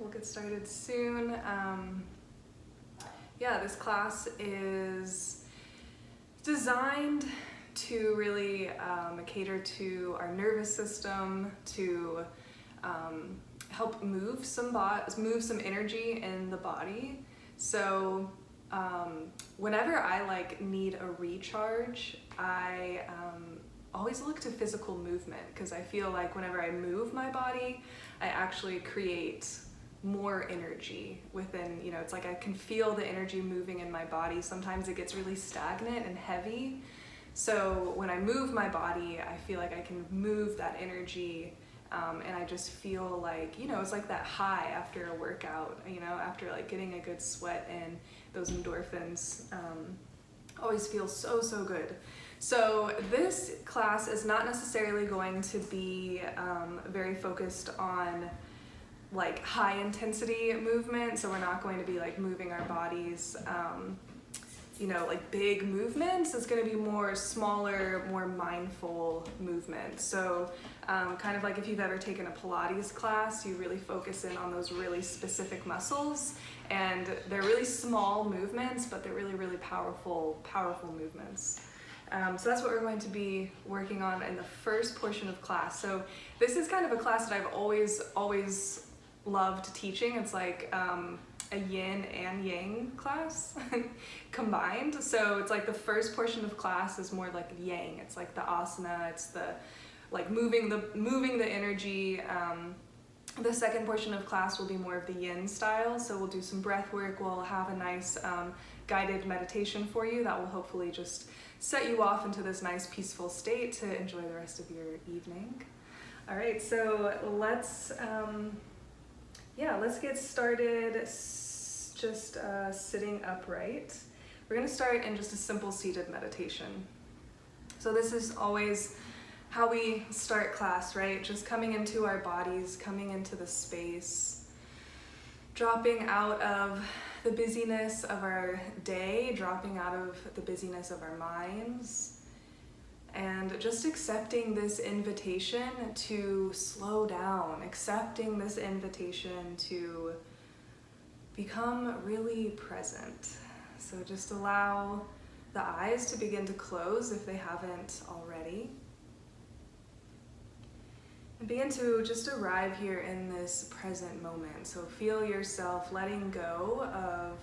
We'll get started soon. This class is designed to really cater to our nervous system, to help move some energy in the body. So whenever I need a recharge, I always look to physical movement, because I feel like whenever I move my body, I actually create more energy within, it's like I can feel the energy moving in my body. Sometimes it gets really stagnant and heavy. So when I move my body, I feel like I can move that energy, and I just feel like, it's like that high after a workout, after getting a good sweat in, those endorphins always feel so good. So this class is not necessarily going to be very focused on high intensity movement. So we're not going to be moving our bodies, big movements. It's going to be more smaller, more mindful movements. So kind of like if you've ever taken a Pilates class, you really focus in on those really specific muscles, and they're really small movements, but they're really powerful movements. So that's what we're going to be working on in the first portion of class. So this is kind of a class that I've always loved teaching. It's like a yin and yang class combined. So it's like the first portion of class is more like yang. It's like the asana. It's the moving the energy. The second portion of class will be more of the yin style. So we'll do some breath work. We'll have a nice guided meditation for you that will hopefully just set you off into this nice peaceful state to enjoy the rest of your evening. All right, so let's get started just sitting upright. We're gonna start in just a simple seated meditation. So this is always how we start class, right? Just coming into our bodies, coming into the space, dropping out of the busyness of our day, dropping out of the busyness of our minds, and just accepting this invitation to slow down, accepting this invitation to become really present. So just allow the eyes to begin to close if they haven't already. And begin to just arrive here in this present moment. So feel yourself letting go of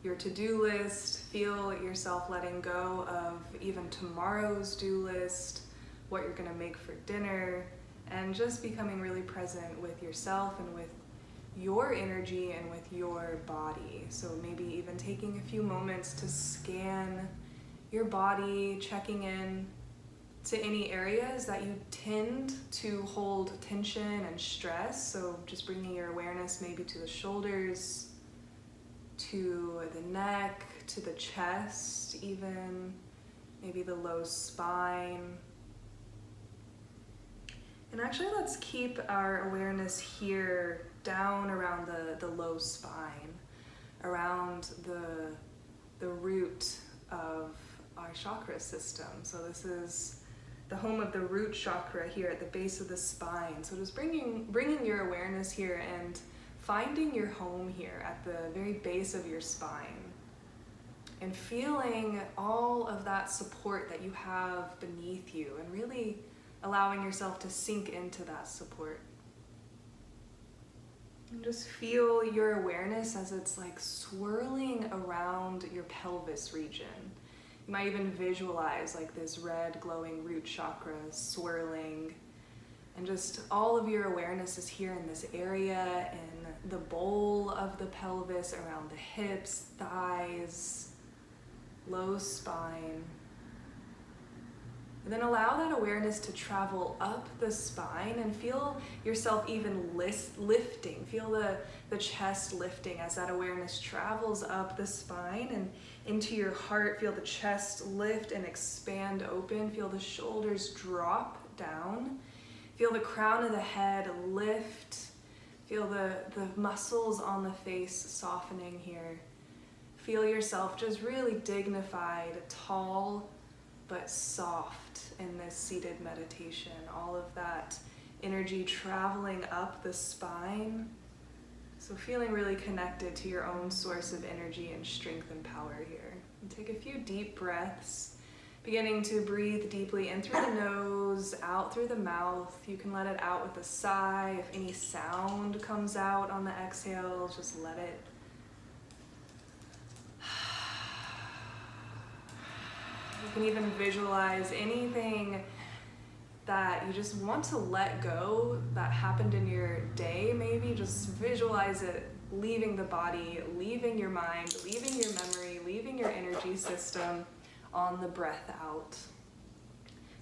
your to-do list. Feel yourself letting go of even tomorrow's do list, what you're gonna make for dinner, and just becoming really present with yourself and with your energy and with your body. So maybe even taking a few moments to scan your body, checking in to any areas that you tend to hold tension and stress. So just bringing your awareness maybe to the shoulders, to the neck, to the chest even, maybe the low spine. And actually let's keep our awareness here down around the low spine, around the root of our chakra system. So this is the home of the root chakra here at the base of the spine. So just bringing your awareness here and finding your home here at the very base of your spine, and feeling all of that support that you have beneath you, and really allowing yourself to sink into that support. And just feel your awareness as it's swirling around your pelvis region. You might even visualize this red glowing root chakra swirling, and just all of your awareness is here in this area, in the bowl of the pelvis, around the hips, thighs, low spine. And then allow that awareness to travel up the spine and feel yourself even lifting. Feel the chest lifting as that awareness travels up the spine and into your heart. Feel the chest lift and expand open. Feel the shoulders drop down. Feel the crown of the head lift. Feel the muscles on the face softening here. Feel yourself just really dignified, tall, but soft in this seated meditation. All of that energy traveling up the spine. So feeling really connected to your own source of energy and strength and power here. And take a few deep breaths, beginning to breathe deeply in through the nose, out through the mouth. You can let it out with a sigh. If any sound comes out on the exhale, just let it. You can even visualize anything that you just want to let go that happened in your day. Maybe just visualize it leaving the body, leaving your mind, leaving your memory, leaving your energy system on the breath out.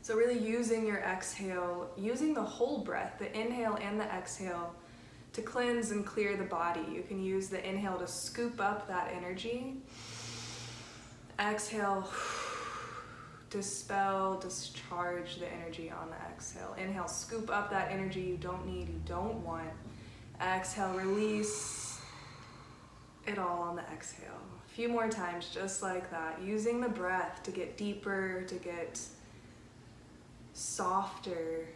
So really using your exhale, using the whole breath, the inhale and the exhale, to cleanse and clear the body. You can use the inhale to scoop up that energy. Exhale, dispel, discharge the energy on the exhale. Inhale, scoop up that energy you don't need, you don't want. Exhale, release it all on the exhale. A few more times just like that, using the breath to get deeper, to get softer.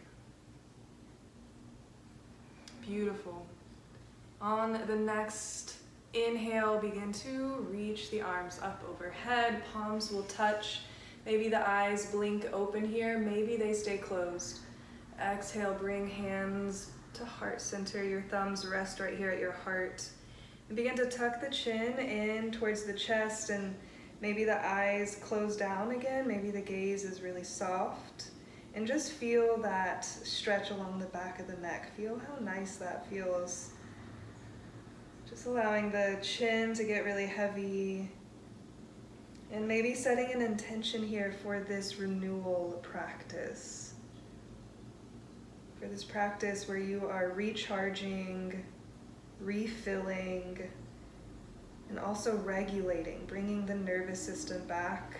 Beautiful. On the next inhale, begin to reach the arms up overhead, palms will touch. Maybe the eyes blink open here, maybe they stay closed. Exhale, bring hands to heart center. Your thumbs rest right here at your heart. And begin to tuck the chin in towards the chest, and maybe the eyes close down again. Maybe the gaze is really soft. And just feel that stretch along the back of the neck. Feel how nice that feels. Just allowing the chin to get really heavy. And maybe setting an intention here for this renewal practice. For this practice where you are recharging, refilling, and also regulating, bringing the nervous system back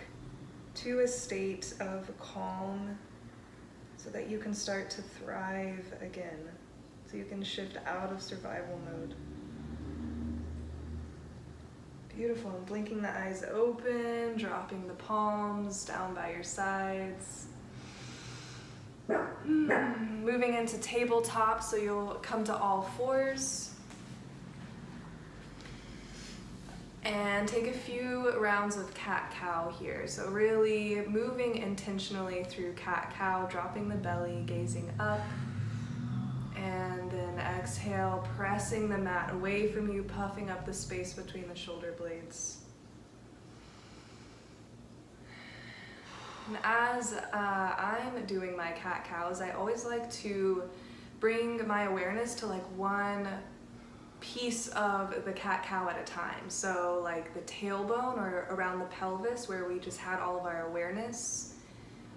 to a state of calm so that you can start to thrive again, so you can shift out of survival mode. Beautiful, and blinking the eyes open, dropping the palms down by your sides. Moving into tabletop, so you'll come to all fours. And take a few rounds of cat-cow here. So really moving intentionally through cat-cow, dropping the belly, gazing up. And then exhale, pressing the mat away from you, puffing up the space between the shoulder blades. And as I'm doing my cat-cows, I always like to bring my awareness to like one piece of the cat-cow at a time. So like the tailbone or around the pelvis where we just had all of our awareness.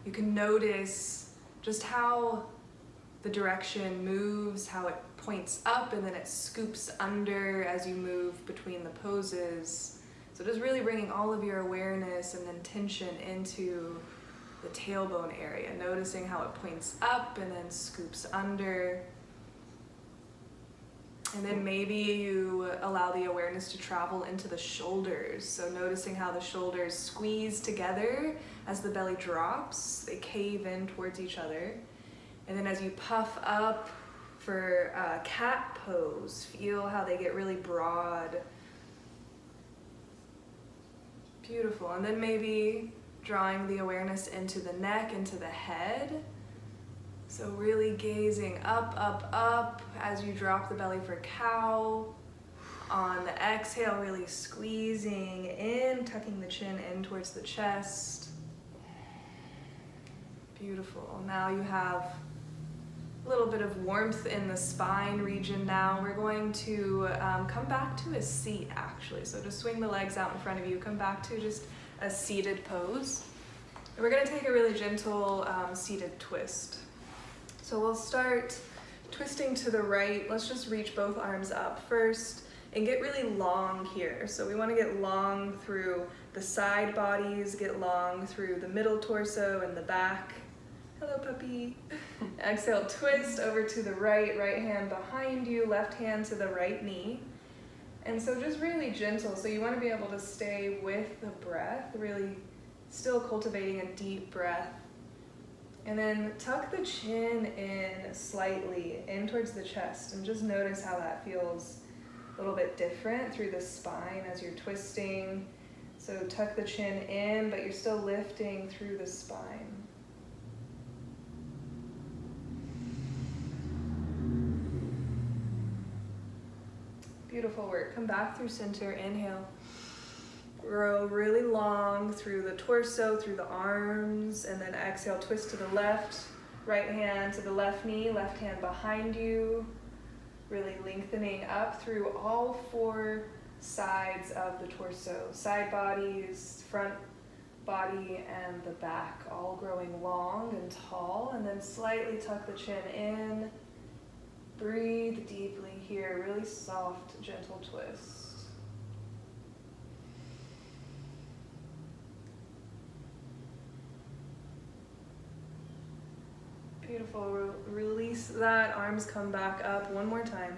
You can notice just how the direction moves, how it points up and then it scoops under as you move between the poses. So just really bringing all of your awareness and intention into the tailbone area, noticing how it points up and then scoops under. And then maybe you allow the awareness to travel into the shoulders. So noticing how the shoulders squeeze together as the belly drops, they cave in towards each other. And then as you puff up for cat pose, feel how they get really broad. Beautiful. And then maybe drawing the awareness into the neck, into the head. So really gazing up, up, up as you drop the belly for cow. On the exhale, really squeezing in, tucking the chin in towards the chest. Beautiful. Now you have a little bit of warmth in the spine region now. We're going to come back to a seat actually. So just swing the legs out in front of you, come back to just a seated pose. And we're gonna take a really gentle seated twist. So we'll start twisting to the right. Let's just reach both arms up first and get really long here. So we wanna get long through the side bodies, get long through the middle torso and the back. Hello, puppy. Exhale, twist over to the right, right hand behind you, left hand to the right knee. And so just really gentle. So you want to be able to stay with the breath, really still cultivating a deep breath. And then tuck the chin in slightly, in towards the chest, and just notice how that feels a little bit different through the spine as you're twisting. So tuck the chin in, but you're still lifting through the spine. Beautiful work. Come back through center. Inhale. Grow really long through the torso, through the arms, and then exhale, twist to the left. Right hand to the left knee, left hand behind you. Really lengthening up through all four sides of the torso. Side bodies, front body, and the back, all growing long and tall. And then slightly tuck the chin in. Breathe deeply here, really soft, gentle twist. Beautiful. Release that. Arms come back up one more time.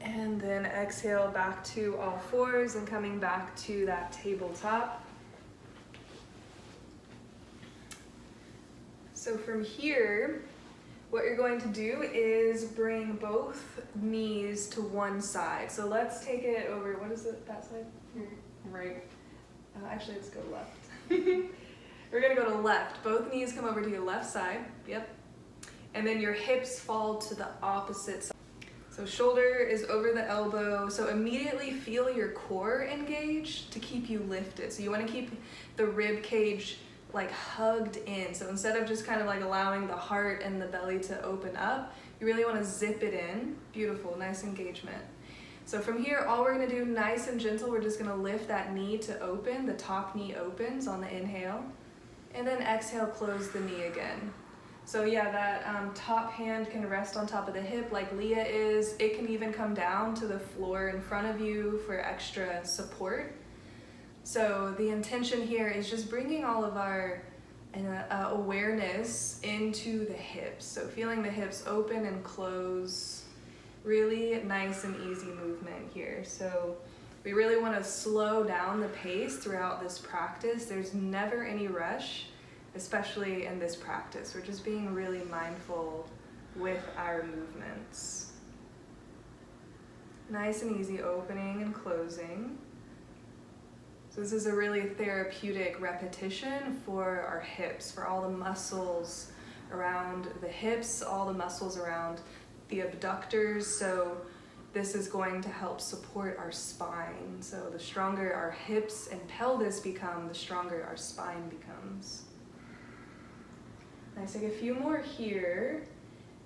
And then exhale back to all fours and coming back to that tabletop. So from here, what you're going to do is bring both knees to one side. So let's take it over. What is it? That side? Right. Actually, let's go left. We're gonna go to left. Both knees come over to your left side. Yep. And then your hips fall to the opposite side. So shoulder is over the elbow. So immediately feel your core engage to keep you lifted. So you wanna keep the rib cage like hugged in. So instead of just kind of like allowing the heart and the belly to open up, you really wanna zip it in. Beautiful, nice engagement. So from here, all we're gonna do, nice and gentle, we're just gonna lift that knee to open. The top knee opens on the inhale. And then exhale, close the knee again. So yeah, that top hand can rest on top of the hip like Leah is. It can even come down to the floor in front of you for extra support. So the intention here is just bringing all of our awareness into the hips. So feeling the hips open and close. Really nice and easy movement here. So we really want to slow down the pace throughout this practice. There's never any rush, especially in this practice. We're just being really mindful with our movements. Nice and easy opening and closing. So this is a really therapeutic repetition for our hips, for all the muscles around the hips, all the muscles around the abductors. So this is going to help support our spine. So the stronger our hips and pelvis become, the stronger our spine becomes. Nice, take a few more here.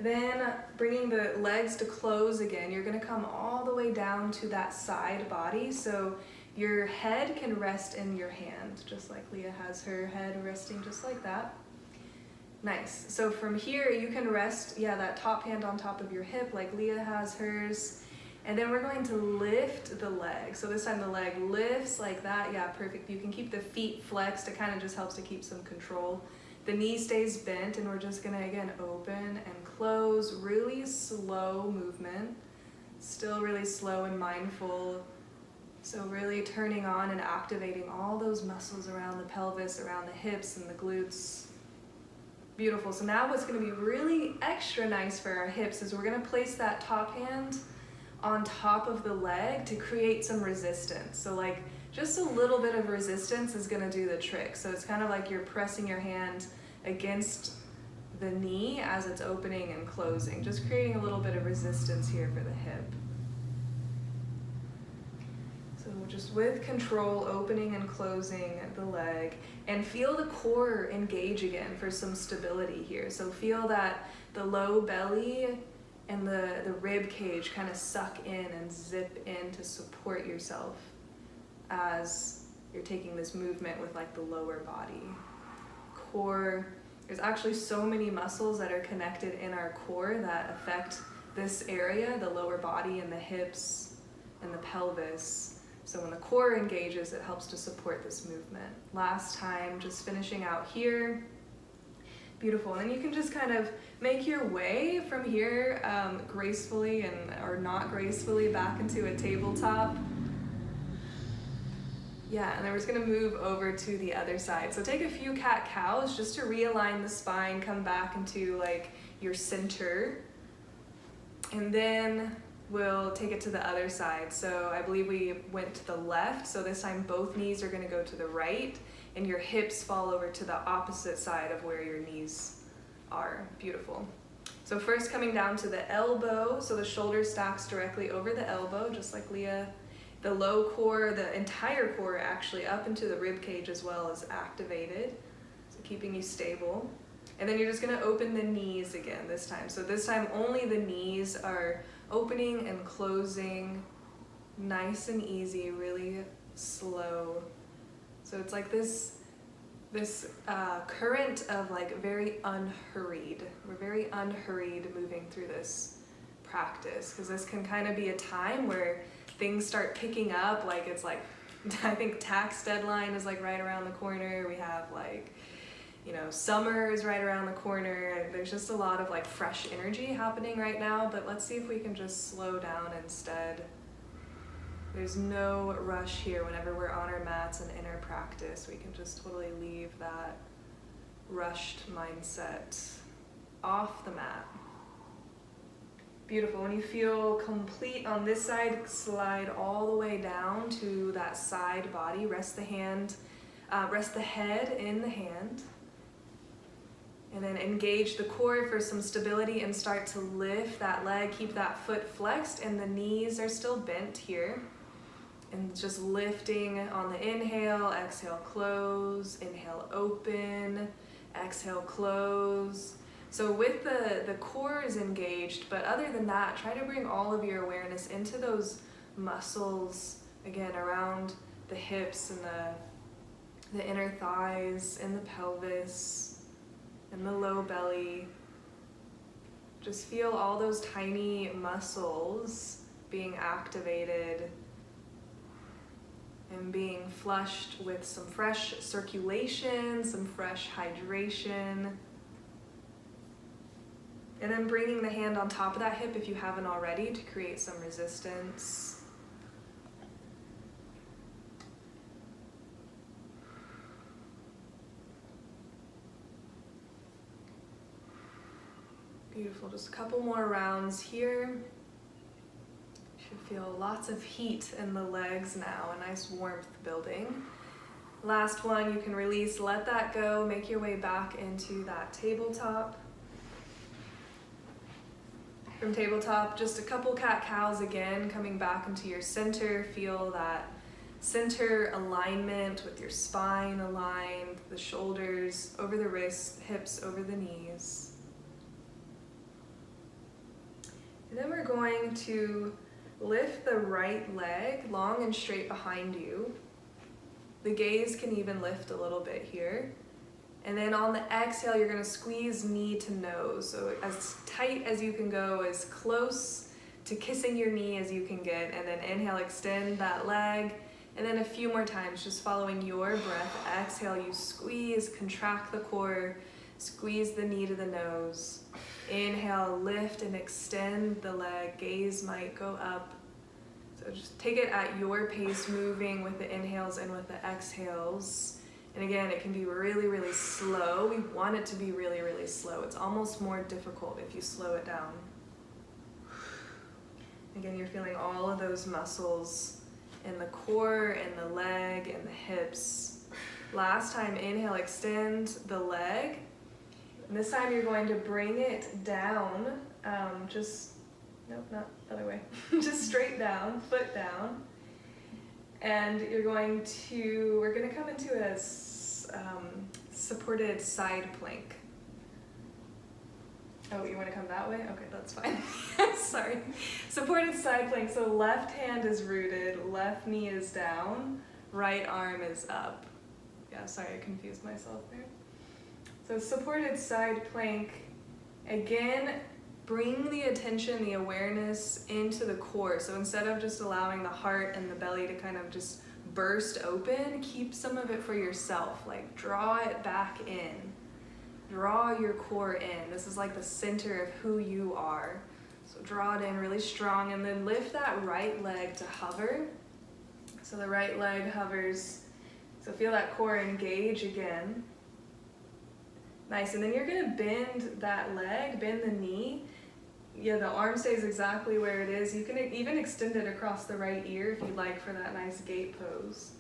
Then bringing the legs to close again, you're gonna come all the way down to that side body. So your head can rest in your hand, just like Leah has her head resting just like that. Nice, so from here you can rest, that top hand on top of your hip like Leah has hers. And then we're going to lift the leg. So this time the leg lifts like that. Yeah, perfect. You can keep the feet flexed. It kind of just helps to keep some control. The knee stays bent and we're just gonna, again, open and close. Really slow movement. Still really slow and mindful. So really turning on and activating all those muscles around the pelvis, around the hips and the glutes. Beautiful. So now what's gonna be really extra nice for our hips is we're gonna place that top hand on top of the leg to create some resistance. So like just a little bit of resistance is gonna do the trick. So it's kind of like you're pressing your hand against the knee as it's opening and closing, just creating a little bit of resistance here for the hip. So just with control, opening and closing the leg, and feel the core engage again for some stability here. So feel that the low belly and the rib cage kind of suck in and zip in to support yourself as you're taking this movement with like the lower body. Core, there's actually so many muscles that are connected in our core that affect this area, the lower body and the hips and the pelvis. So when the core engages, it helps to support this movement. Last time, just finishing out here. Beautiful, and then you can just kind of make your way from here gracefully or not gracefully back into a tabletop. Yeah, and then we're just gonna move over to the other side. So take a few cat-cows just to realign the spine, come back into like your center. And then we'll take it to the other side. So I believe we went to the left, so this time both knees are gonna go to the right, and your hips fall over to the opposite side of where your knees are. Beautiful. So first coming down to the elbow, so the shoulder stacks directly over the elbow, just like Leah. The low core, the entire core actually up into the rib cage as well is activated, so keeping you stable. And then you're just gonna open the knees again this time. So this time only the knees are opening and closing, nice and easy, really slow. So it's like this current of like very unhurried. We're very unhurried moving through this practice, because this can kind of be a time where things start picking up. Like it's like, I think tax deadline is like right around the corner. We have like, you know, summer is right around the corner. There's just a lot of like fresh energy happening right now, but let's see if we can just slow down instead. There's no rush here. Whenever we're on our mats and in our practice, we can just totally leave that rushed mindset off the mat. Beautiful. When you feel complete on this side, slide all the way down to that side body. Rest the head in the hand. And then engage the core for some stability and start to lift that leg. Keep that foot flexed and the knees are still bent here. And just lifting on the inhale, exhale, close, inhale, open, exhale, close. So with the core is engaged, but other than that, try to bring all of your awareness into those muscles, again, around the hips and the inner thighs and the pelvis and the low belly. Just feel all those tiny muscles being activated and being flushed with some fresh circulation, some fresh hydration. And then bringing the hand on top of that hip if you haven't already to create some resistance. Beautiful, just a couple more rounds here. Should feel lots of heat in the legs now, a nice warmth building. Last one, you can release, let that go, make your way back into that tabletop. From tabletop, just a couple cat-cows again, coming back into your center. Feel that center alignment with your spine aligned, the shoulders over the wrists, hips over the knees. And then we're going to lift the right leg long and straight behind you. The gaze can even lift a little bit here. And then on the exhale, you're gonna squeeze knee to nose. So as tight as you can go, as close to kissing your knee as you can get. And then inhale, extend that leg. And then a few more times, just following your breath. Exhale, you squeeze, contract the core, squeeze the knee to the nose. Inhale, lift and extend the leg. Gaze might go up. So just take it at your pace, moving with the inhales and with the exhales. And again, it can be really, really slow. We want it to be really, really slow. It's almost more difficult if you slow it down. Again, you're feeling all of those muscles in the core, in the leg, and the hips. Last time, inhale, extend the leg. And this time you're going to bring it down, nope, not the other way, just straight down, foot down. And we're going to come into a supported side plank. Oh, you want to come that way? Okay, that's fine. Sorry. Supported side plank, so left hand is rooted, left knee is down, right arm is up. Yeah, sorry, I confused myself there. So supported side plank, again, bring the attention, the awareness into the core. So instead of just allowing the heart and the belly to kind of just burst open, keep some of it for yourself. Like draw it back in. Draw your core in. This is like the center of who you are. So draw it in really strong and then lift that right leg to hover. So the right leg hovers. So feel that core engage again. Nice, and then you're gonna bend that leg, bend the knee. yeah, the arm stays exactly where it is. You can even extend it across the right ear if you'd like for that nice gate pose.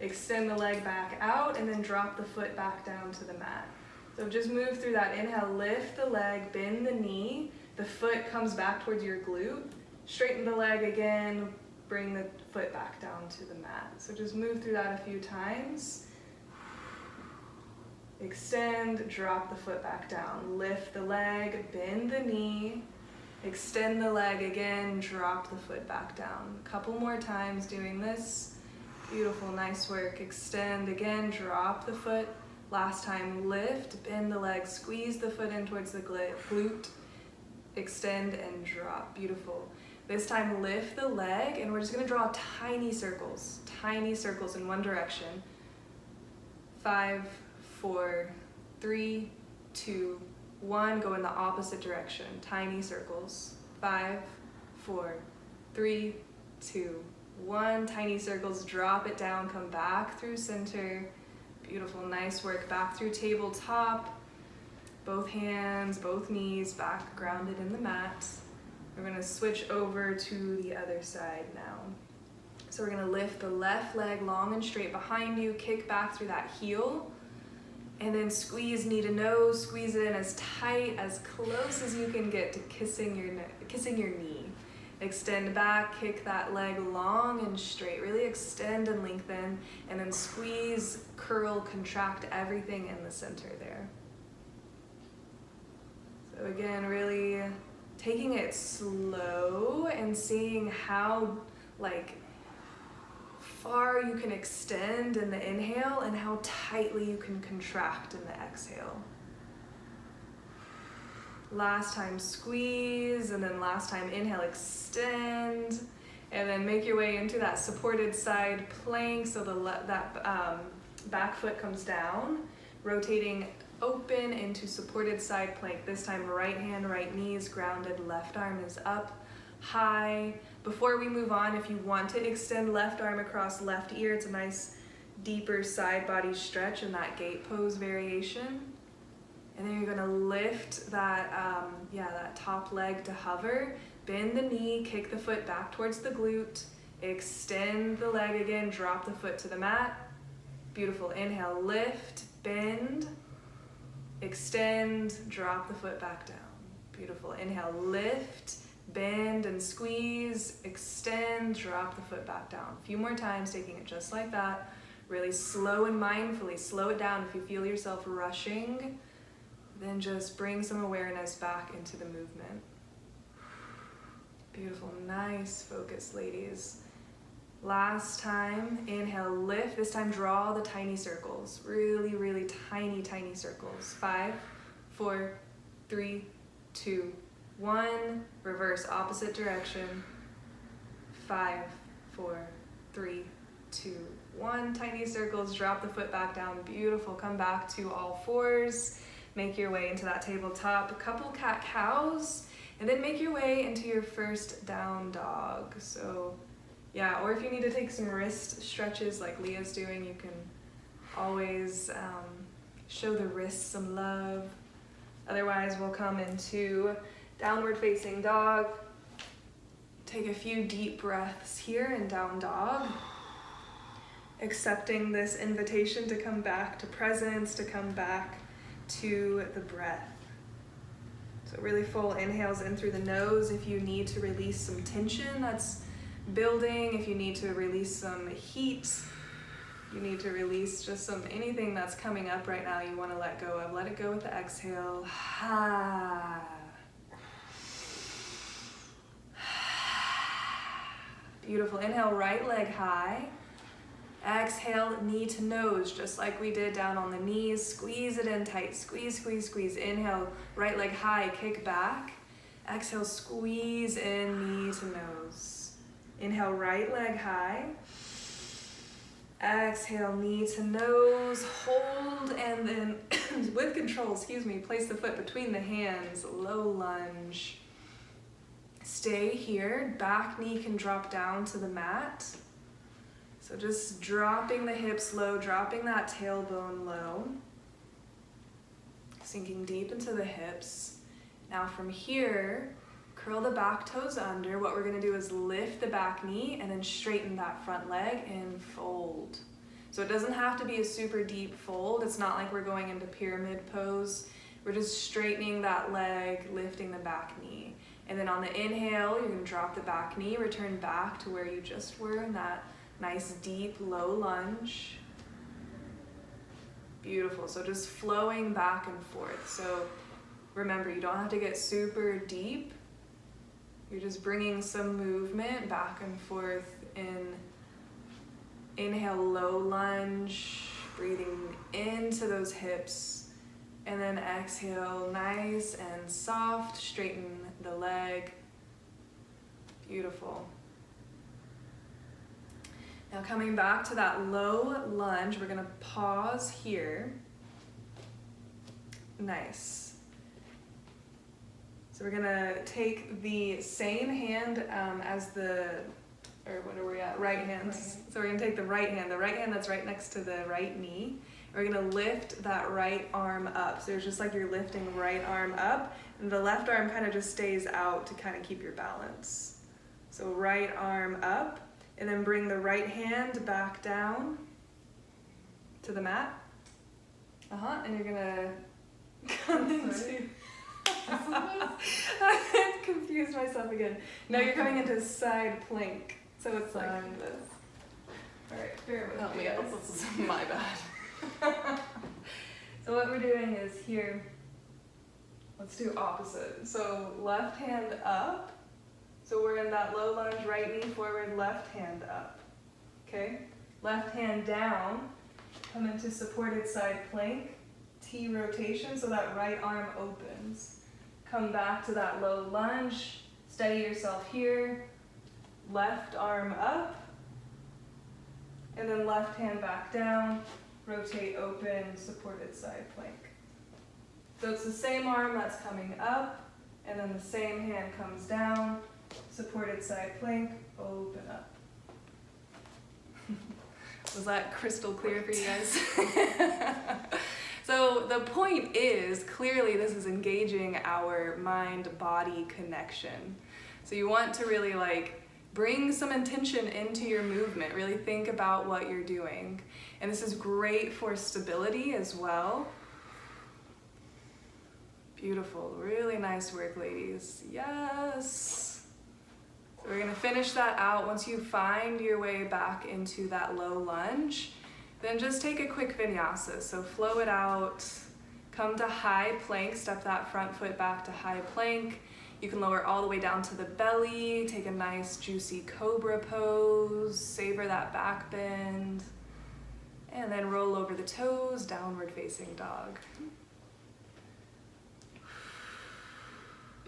Extend the leg back out and then drop the foot back down to the mat. So just move through that inhale, lift the leg, bend the knee, the foot comes back towards your glute, straighten the leg again, bring the foot back down to the mat. So just move through that a few times. Extend, drop the foot back down, lift the leg, bend the knee, extend the leg again, drop the foot back down. A couple more times doing this. Beautiful, nice work. Extend again, drop the foot. Last time, lift, bend the leg, squeeze the foot in towards the glute, extend and drop. Beautiful. This time, lift the leg, and we're just gonna draw tiny circles in one direction. 5, 4, 3, 2, 1. Go in the opposite direction. Tiny circles. 5, 4, 3, 2, 1. Tiny circles. Drop it down. Come back through center. Beautiful. Nice work. Back through tabletop. Both hands, both knees back grounded in the mat. We're going to switch over to the other side now. So we're going to lift the left leg long and straight behind you. Kick back through that heel. And then squeeze knee to nose, squeeze it in as tight, as close as you can get to kissing your knee. Extend back, kick that leg long and straight. Really extend and lengthen, and then squeeze, curl, contract everything in the center there. So again, really taking it slow and seeing how far you can extend in the inhale and how tightly you can contract in the exhale. Last time squeeze, and then last time inhale, extend, and then make your way into that supported side plank so that back foot comes down, rotating open into supported side plank. This time right hand, right knee is grounded, left arm is up high. Before we move on, if you want to extend left arm across left ear, it's a nice deeper side body stretch in that gate pose variation. And then you're gonna lift that, that top leg to hover, bend the knee, kick the foot back towards the glute, extend the leg again, drop the foot to the mat. Beautiful. Inhale, lift, bend, extend, drop the foot back down. Beautiful. Inhale, lift, bend and squeeze, extend, drop the foot back down. A few more times, taking it just like that. Really slow and mindfully, slow it down. If you feel yourself rushing, then just bring some awareness back into the movement. Beautiful, nice focus, ladies. Last time, inhale, lift. This time, draw the tiny circles. Really, really tiny, tiny circles. 5, 4, 3, 2, 1. Reverse, opposite direction. 5, 4, 3, 2, 1. Tiny circles, drop the foot back down. Beautiful. Come back to all fours. Make your way into that tabletop. A couple cat-cows, and then make your way into your first down dog. So, yeah, or if you need to take some wrist stretches like Leah's doing, you can always show the wrists some love. Otherwise, we'll come into downward facing dog. Take a few deep breaths here in down dog. Accepting this invitation to come back to presence, to come back to the breath. So really full inhales in through the nose. If you need to release some tension that's building, if you need to release some heat, you need to release just anything that's coming up right now you want to let go of. Let it go with the exhale. Beautiful. Inhale, right leg high. Exhale, knee to nose, just like we did down on the knees. Squeeze it in tight. Squeeze, squeeze, squeeze. Inhale, right leg high, kick back. Exhale, squeeze in, knee to nose. Inhale, right leg high. Exhale, knee to nose. Hold, and then with control, place the foot between the hands. Low lunge. Stay here. Back knee can drop down to the mat. So just dropping the hips low, dropping that tailbone low. Sinking deep into the hips. Now from here, Curl the back toes under. What we're gonna do is lift the back knee and then straighten that front leg and fold. So it doesn't have to be a super deep fold. It's not like we're going into pyramid pose. We're just straightening that leg, lifting the back knee. And then on the inhale, you're gonna drop the back knee, return back to where you just were in that nice deep low lunge. Beautiful, so just flowing back and forth. So remember, you don't have to get super deep. You're just bringing some movement back and forth in inhale, low lunge, breathing into those hips, and then exhale, nice and soft, straighten the leg. Beautiful. Now coming back to that low lunge, we're gonna pause here. Nice. So we're gonna take the same hand as the, or what are we at? Right hand. So we're gonna take the right hand that's right next to the right knee. We're gonna lift that right arm up. So it's just like you're lifting right arm up, and the left arm kind of just stays out to kind of keep your balance. So right arm up, and then bring the right hand back down to the mat. And you're gonna come into, I confused myself again. No, you're coming into side plank. So it's like this. All right, bear with me. This is my bad. So what we're doing is here, let's do opposite. So left hand up. So we're in that low lunge, right knee forward, left hand up. Okay? Left hand down, come into supported side plank, T rotation, so that right arm opens. Come back to that low lunge, steady yourself here, left arm up, and then left hand back down, rotate open, supported side plank. So it's the same arm that's coming up, and then the same hand comes down, supported side plank, open up. Was that crystal clear for you guys? So the point is, clearly this is engaging our mind-body connection. So you want to really bring some intention into your movement, really think about what you're doing. And this is great for stability as well. Beautiful, really nice work, ladies. Yes. So we're gonna finish that out. Once you find your way back into that low lunge, then just take a quick vinyasa. So flow it out, come to high plank, step that front foot back to high plank. You can lower all the way down to the belly, take a nice juicy cobra pose, savor that back bend, and then roll over the toes, downward facing dog.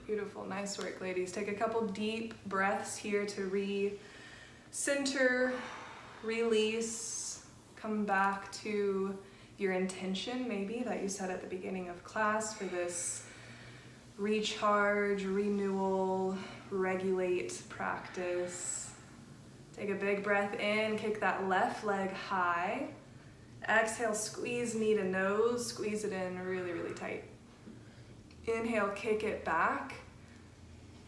Beautiful, nice work, ladies. Take a couple deep breaths here to re-center, release, come back to your intention maybe that you set at the beginning of class for this recharge, renewal, regulate practice. Take a big breath in, kick that left leg high. Exhale, squeeze knee to nose, squeeze it in really, really tight. Inhale, kick it back.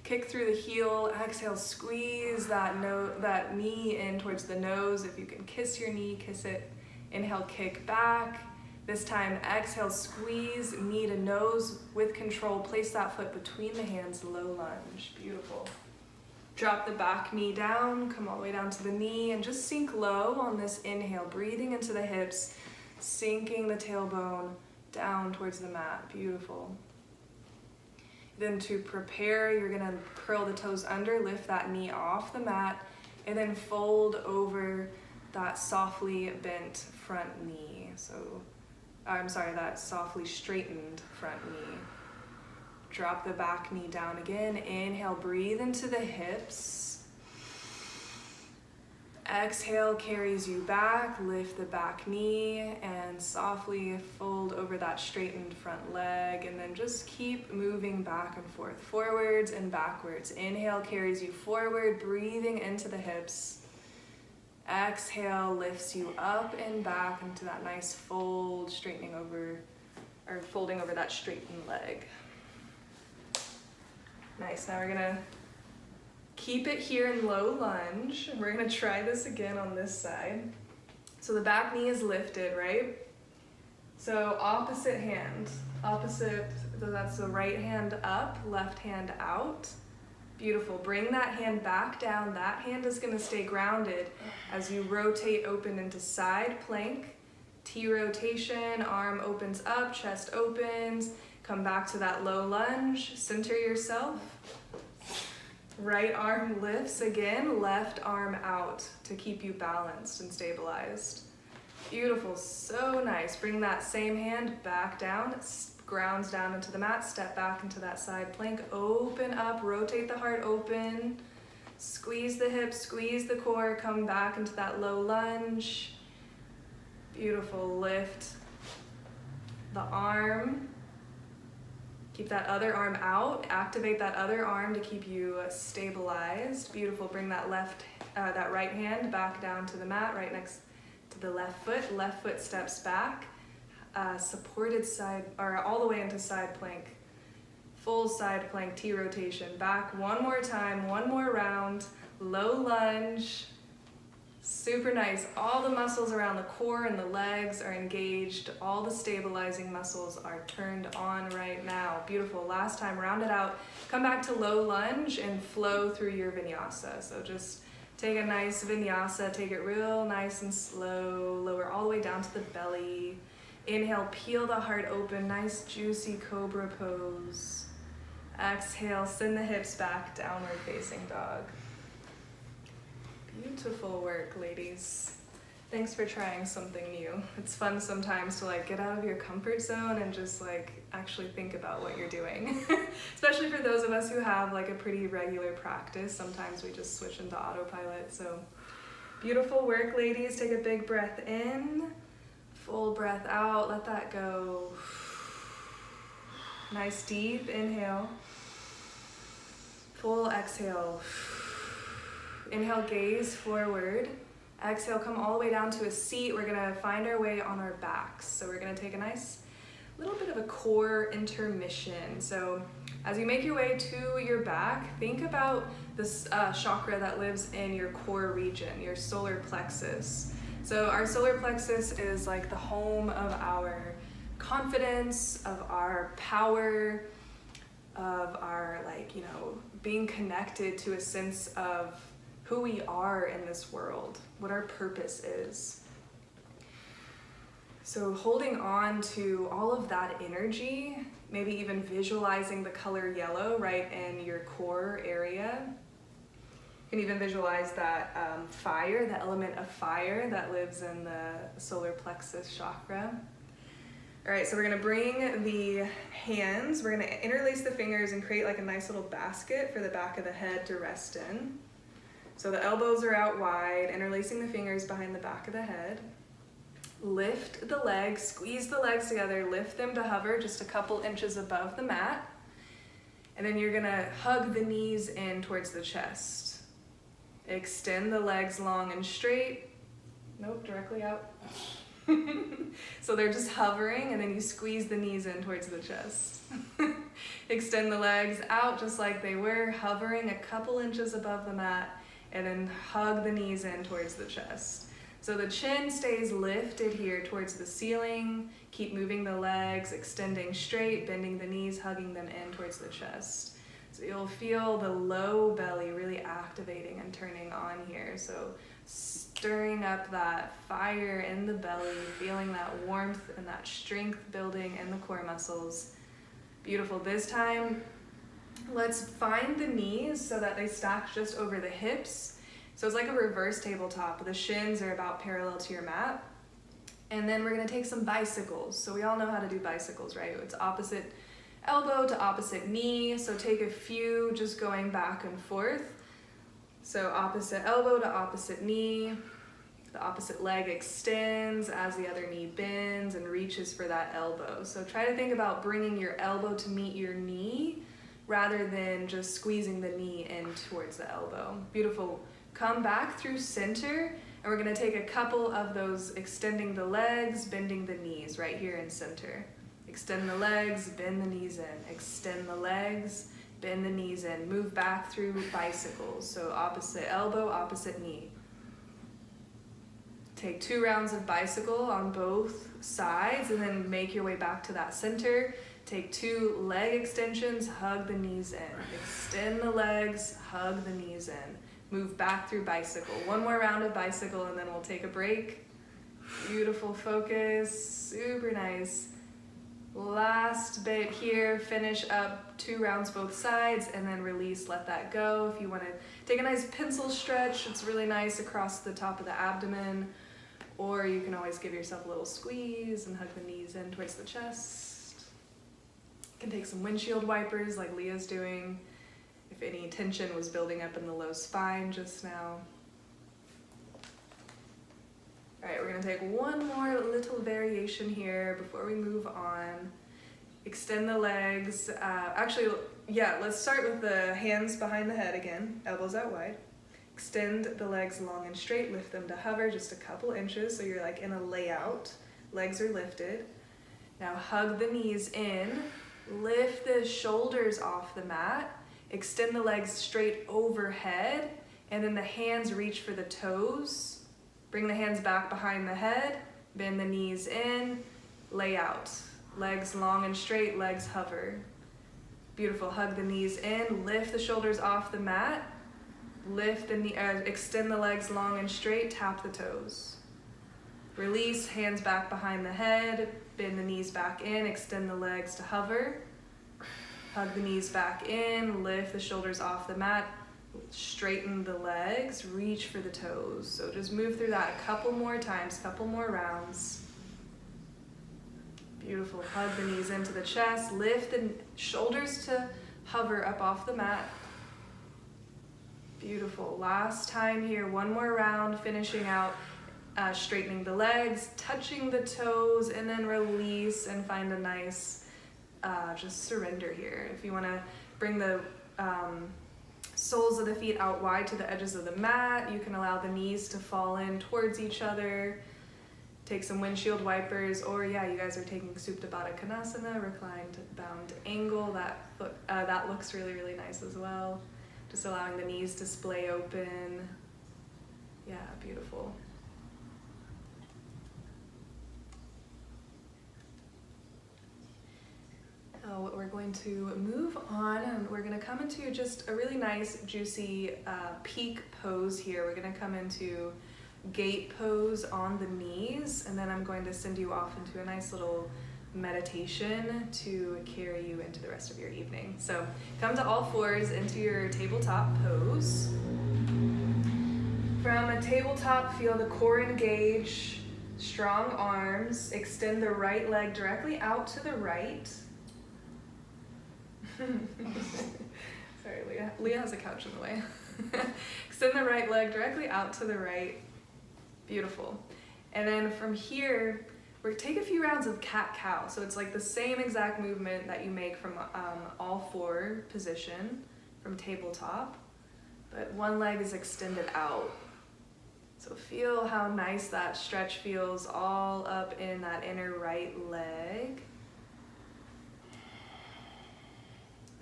Kick through the heel. Exhale, squeeze that knee in towards the nose. If you can kiss your knee, kiss it. Inhale, kick back. This time, exhale, squeeze knee to nose with control. Place that foot between the hands, low lunge. Beautiful. Drop the back knee down, come all the way down to the knee, and just sink low on this inhale, breathing into the hips, sinking the tailbone down towards the mat. Beautiful. Then to prepare, you're gonna curl the toes under, lift that knee off the mat, and then fold over that softly bent front knee. That softly straightened front knee. Drop the back knee down again. Inhale, breathe into the hips. Exhale, carries you back. Lift the back knee and softly fold over that straightened front leg. And then just keep moving back and forth, forwards and backwards. Inhale, carries you forward, breathing into the hips. Exhale, lifts you up and back into that nice fold, folding over that straightened leg. Nice, now we're gonna keep it here in low lunge. We're gonna try this again on this side. So the back knee is lifted, right? So opposite hand, opposite, so that's the right hand up, left hand out. Beautiful, bring that hand back down. That hand is gonna stay grounded as you rotate open into side plank. T rotation, arm opens up, chest opens. Come back to that low lunge, center yourself. Right arm lifts again, left arm out to keep you balanced and stabilized. Beautiful, so nice. Bring that same hand back down, grounds down into the mat, step back into that side plank, open up, rotate the heart open, squeeze the hips, squeeze the core, come back into that low lunge. Beautiful, lift the arm. Keep that other arm out, activate that other arm to keep you stabilized. Beautiful, bring that that right hand back down to the mat, right next to the left foot steps back. Supported side, or all the way into side plank. Full side plank, T rotation. Back one more time, one more round, low lunge. Super nice. All the muscles around the core and the legs are engaged. All the stabilizing muscles are turned on right now. Beautiful. Last time, round it out. Come back to low lunge and flow through your vinyasa. So just take a nice vinyasa, take it real nice and slow. Lower all the way down to the belly. Inhale, peel the heart open. Nice juicy cobra pose. Exhale, send the hips back, downward facing dog. Beautiful work, ladies. Thanks for trying something new. It's fun sometimes to get out of your comfort zone and just actually think about what you're doing. Especially for those of us who have a pretty regular practice. Sometimes we just switch into autopilot. So beautiful work, ladies. Take a big breath in, full breath out, let that go. Nice deep inhale, full exhale. Inhale, gaze forward. Exhale, come all the way down to a seat. We're gonna find our way on our backs. So we're gonna take a nice little bit of a core intermission. So as you make your way to your back, think about this chakra that lives in your core region, your solar plexus. So our solar plexus is the home of our confidence, of our power, of our being connected to a sense of who we are in this world, what our purpose is. So holding on to all of that energy, maybe even visualizing the color yellow right in your core area. You can even visualize that fire, the element of fire that lives in the solar plexus chakra. All right, so we're gonna bring the hands, we're gonna interlace the fingers and create a nice little basket for the back of the head to rest in. So the elbows are out wide, interlacing the fingers behind the back of the head. Lift the legs, squeeze the legs together, lift them to hover just a couple inches above the mat. And then you're gonna hug the knees in towards the chest. Extend the legs long and straight. Nope, directly out. So they're just hovering, and then you squeeze the knees in towards the chest. Extend the legs out just like they were, hovering a couple inches above the mat, and then hug the knees in towards the chest. So the chin stays lifted here towards the ceiling. Keep moving the legs, extending straight, bending the knees, hugging them in towards the chest. So you'll feel the low belly really activating and turning on here. So stirring up that fire in the belly, feeling that warmth and that strength building in the core muscles. Beautiful. This time, let's find the knees so that they stack just over the hips. So it's like a reverse tabletop. The shins are about parallel to your mat. And then we're gonna take some bicycles. So we all know how to do bicycles, right? It's opposite elbow to opposite knee. So take a few just going back and forth. So opposite elbow to opposite knee. The opposite leg extends as the other knee bends and reaches for that elbow. So try to think about bringing your elbow to meet your knee rather than just squeezing the knee in towards the elbow. Beautiful. Come back through center, and we're gonna take a couple of those extending the legs, bending the knees right here in center. Extend the legs, bend the knees in. Extend the legs, Bend the knees in. Move back through bicycles. So opposite elbow, opposite knee. Take 2 rounds of bicycle on both sides and then make your way back to that center. Take 2 leg extensions, hug the knees in. Extend the legs, hug the knees in. Move back through bicycle. 1 more round of bicycle and then we'll take a break. Beautiful focus, super nice. Last bit here, finish up 2 rounds both sides and then release, let that go. If you want to take a nice pencil stretch, it's really nice across the top of the abdomen, or you can always give yourself a little squeeze and hug the knees in towards the chest. You can take some windshield wipers like Leah's doing if any tension was building up in the low spine just now. All right, we're gonna take 1 more little variation here before we move on. Extend the legs. Let's start with the hands behind the head again, elbows out wide. Extend the legs long and straight, lift them to hover just a couple inches so you're like in a layout. Legs are lifted. Now hug the knees in, lift the shoulders off the mat, extend the legs straight overhead, and then the hands reach for the toes. Bring the hands back behind the head, bend the knees in, lay out. Legs long and straight, legs hover. Beautiful, hug the knees in, lift the shoulders off the mat, extend the legs long and straight, tap the toes. Release, hands back behind the head, bend the knees back in, extend the legs to hover. Hug the knees back in, lift the shoulders off the mat, straighten the legs, reach for the toes. So just move through that a couple more times, couple more rounds. Beautiful, hug the knees into the chest, lift the shoulders to hover up off the mat. Beautiful, last time here, 1 more round, finishing out, straightening the legs, touching the toes, and then release and find a nice, just surrender here. If you wanna bring the soles of the feet out wide to the edges of the mat, you can allow the knees to fall in towards each other. Take some windshield wipers, or you guys are taking Supta Baddha Konasana, reclined bound angle. That looks really, really nice as well. Just allowing the knees to splay open. Yeah, beautiful. We're going to move on and we're going to come into just a really nice, juicy peak pose here. We're going to come into gate pose on the knees, and then I'm going to send you off into a nice little meditation to carry you into the rest of your evening. So come to all fours into your tabletop pose. From a tabletop, feel the core engage, strong arms, extend the right leg directly out to the right. Sorry, Leah. Leah has a couch in the way. Extend the right leg directly out to the right. Beautiful. And then from here, take a few rounds of cat-cow. So it's like the same exact movement that you make from all 4 position from tabletop, but 1 leg is extended out. So feel how nice that stretch feels all up in that inner right leg.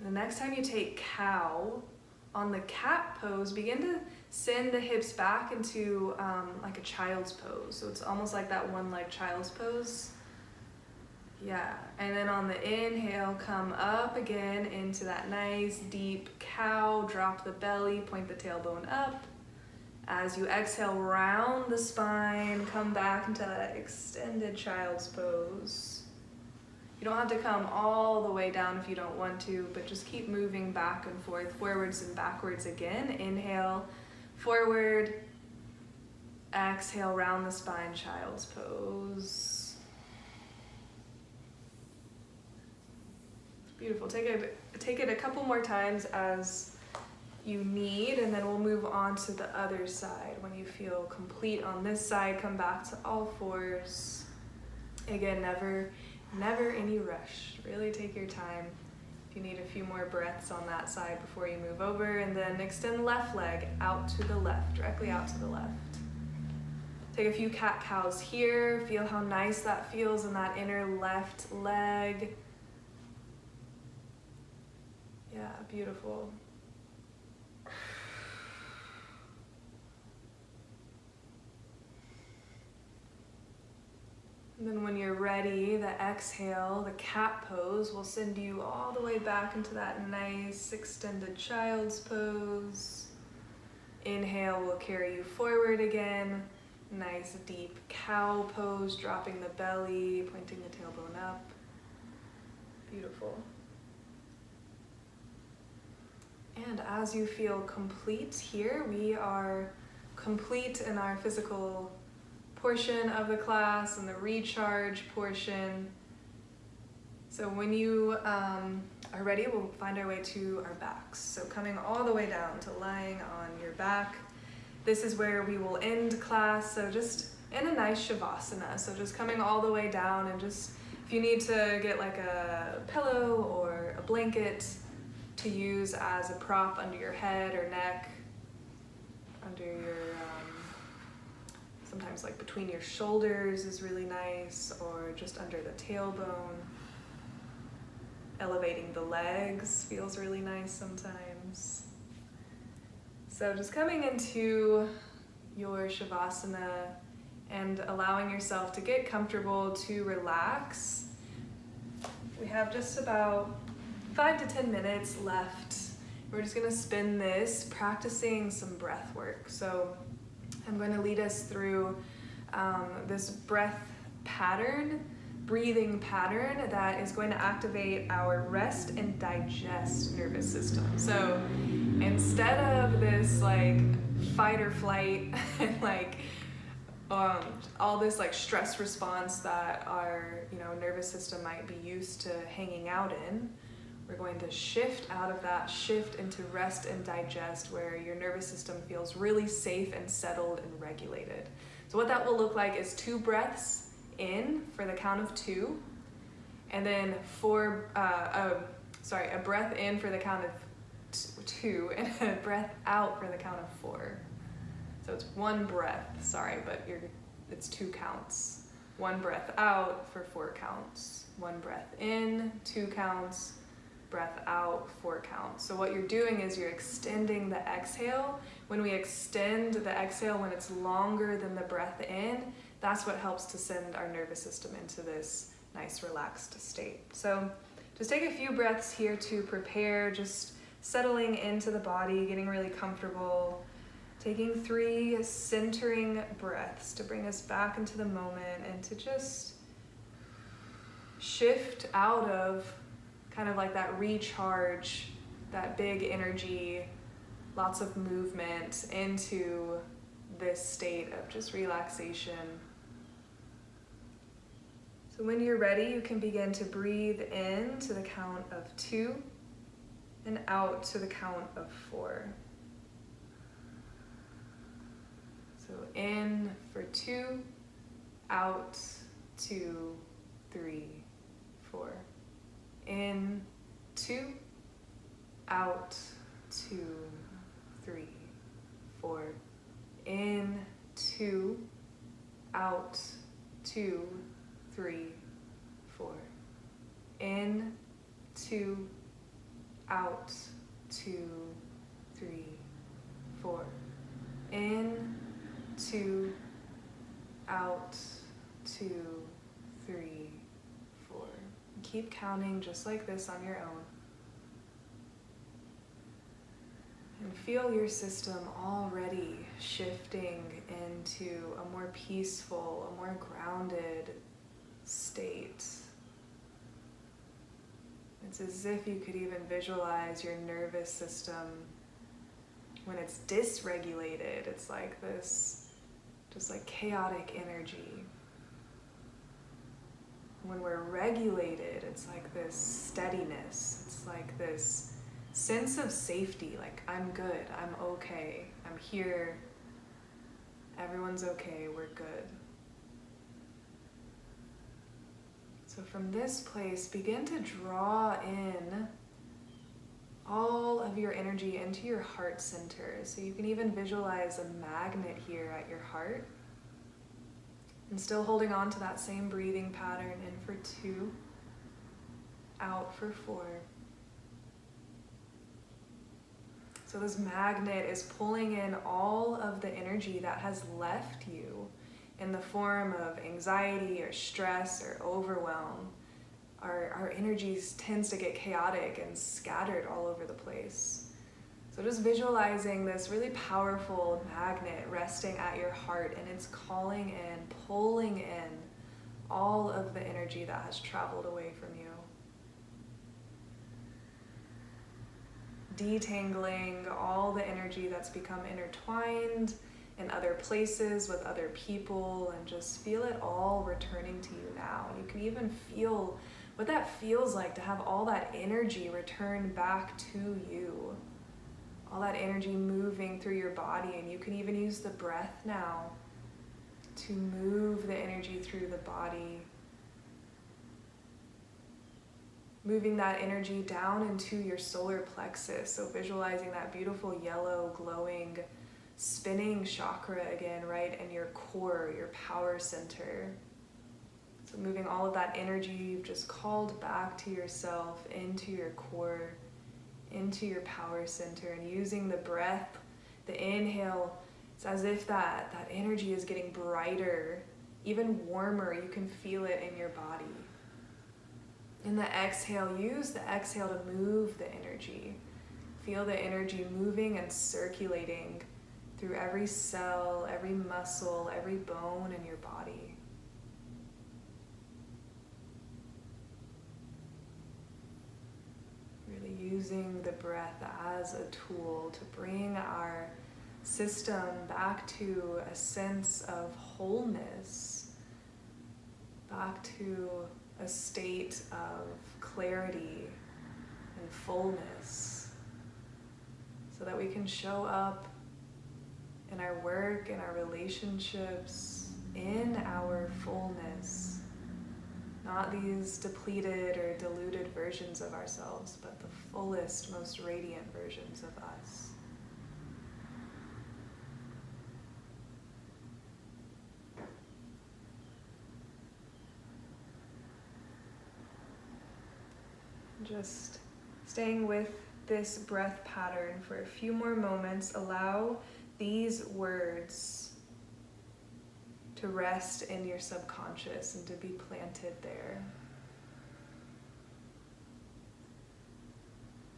The next time you take cow, on the cat pose, begin to send the hips back into like a child's pose. So it's almost like that 1-leg child's pose. Yeah, and then on the inhale, come up again into that nice deep cow, drop the belly, point the tailbone up. As you exhale, round the spine, come back into that extended child's pose. You don't have to come all the way down if you don't want to, but just keep moving back and forth, forwards and backwards again. Inhale, forward. Exhale, round the spine, child's pose. Beautiful. Take it a couple more times as you need, and then we'll move on to the other side. When you feel complete on this side, come back to all fours. Again, never any rush. Really take your time. If you need a few more breaths on that side before you move over, and then extend left leg out to the left, directly out to the left. Take a few cat-cows here. Feel how nice that feels in that inner left leg. Yeah, beautiful. And then when you're ready, the exhale, the cat pose, will send you all the way back into that nice extended child's pose. Inhale will carry you forward again. Nice deep cow pose, dropping the belly, pointing the tailbone up. Beautiful. And as you feel complete here, we are complete in our physical portion of the class and the recharge portion. So when you are ready, we'll find our way to our backs. So coming all the way down to lying on your back. This is where we will end class. So just in a nice Shavasana. So just coming all the way down, and just if you need to get like a pillow or a blanket to use as a prop under your head or neck, under your, sometimes like between your shoulders is really nice, or just under the tailbone. Elevating the legs feels really nice sometimes. So just coming into your Shavasana and allowing yourself to get comfortable, to relax. We have just about 5 to 10 minutes left. We're just gonna spend this practicing some breath work. So I'm going to lead us through this breathing pattern that is going to activate our rest and digest nervous system. So instead of this like fight or flight and like all this like stress response that our nervous system might be used to hanging out in, we're going to shift out of that, shift into rest and digest, where your nervous system feels really safe and settled and regulated. So what that will look like is 2 breaths in for the count of 2, and then a breath in for the count of 2, and a breath out for the count of 4. So it's 1 breath, but it's 2 counts. 1 breath out for 4 counts. 1 breath in, 2 counts. Breath out, 4 counts. So what you're doing is you're extending the exhale. When we extend the exhale, when it's longer than the breath in, that's what helps to send our nervous system into this nice relaxed state. So just take a few breaths here to prepare, just settling into the body, getting really comfortable, taking 3 centering breaths to bring us back into the moment and to just shift out of kind of like that recharge, that big energy, lots of movement, into this state of just relaxation. So when you're ready, you can begin to breathe in to the count of 2 and out to the count of 4. So in for 2, out 2, 3, 4. In 2, out 2, 3, 4. In 2, out 2, 3, 4. In 2, out 2, 3, 4. In 2, out 2, 3, 4. Keep counting just like this on your own. And feel your system already shifting into a more peaceful, a more grounded state. It's as if you could even visualize your nervous system when it's dysregulated. It's like this, just like chaotic energy. When we're regulated, it's like this steadiness. It's like this sense of safety, like I'm good, I'm okay, I'm here, everyone's okay, we're good. So from this place, begin to draw in all of your energy into your heart center. So you can even visualize a magnet here at your heart. And still holding on to that same breathing pattern, in for 2, out for 4. So this magnet is pulling in all of the energy that has left you in the form of anxiety or stress or overwhelm. Our energies tends to get chaotic and scattered all over the place. So just visualizing this really powerful magnet resting at your heart, and it's calling in, pulling in all of the energy that has traveled away from you. Detangling all the energy that's become intertwined in other places with other people, and just feel it all returning to you now. And you can even feel what that feels like to have all that energy return back to you. All that energy moving through your body, and you can even use the breath now to move the energy through the body. Moving that energy down into your solar plexus. So visualizing that beautiful yellow glowing spinning chakra again, right in your core, your power center. So moving all of that energy you've just called back to yourself, into your core, into your power center, and using the breath, the inhale, it's as if that energy is getting brighter, even warmer. You can feel it in your body. In the exhale, use the exhale to move the energy. Feel the energy moving and circulating through every cell, every muscle, every bone in your body. Really using the breath as a tool to bring our system back to a sense of wholeness, back to a state of clarity and fullness, so that we can show up in our work, in our relationships, in our fullness. Not these depleted or diluted versions of ourselves, but the fullest, most radiant versions of us. Just staying with this breath pattern for a few more moments. Allow these words to rest in your subconscious and to be planted there.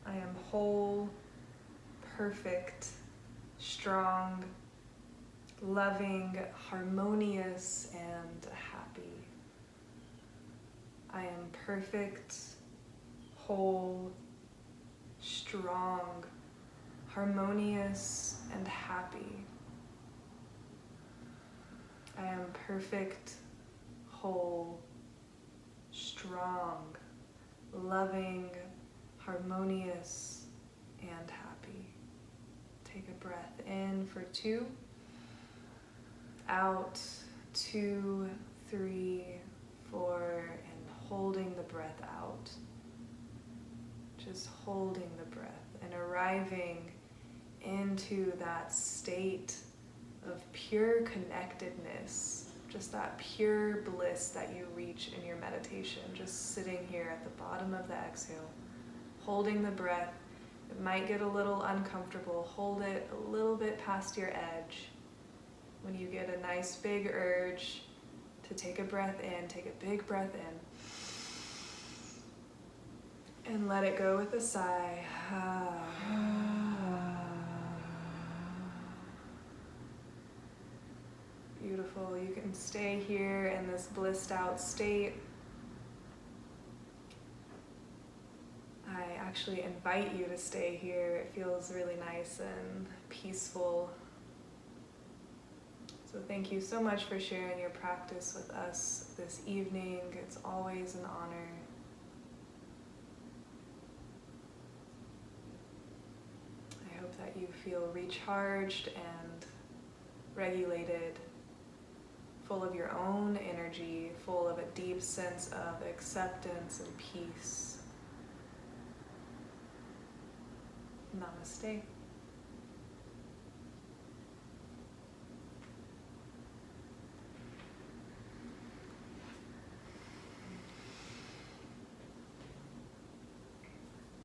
I am whole, perfect, strong, loving, harmonious, and happy. I am perfect, whole, strong, harmonious, and happy. I am perfect, whole, strong, loving, harmonious, and happy. Take a breath in for 2, out, 2, 3, 4, and holding the breath out. Just holding the breath and arriving into that state of pure connectedness, just that pure bliss that you reach in your meditation, just sitting here at the bottom of the exhale, holding the breath. It might get a little uncomfortable. Hold it a little bit past your edge. When you get a nice big urge to take a breath in, take a big breath in, and let it go with a sigh. Beautiful. You can stay here in this blissed out state. I actually invite you to stay here. It feels really nice and peaceful. So thank you so much for sharing your practice with us this evening. It's always an honor. I hope that you feel recharged and regulated, full of your own energy, full of a deep sense of acceptance and peace. Namaste.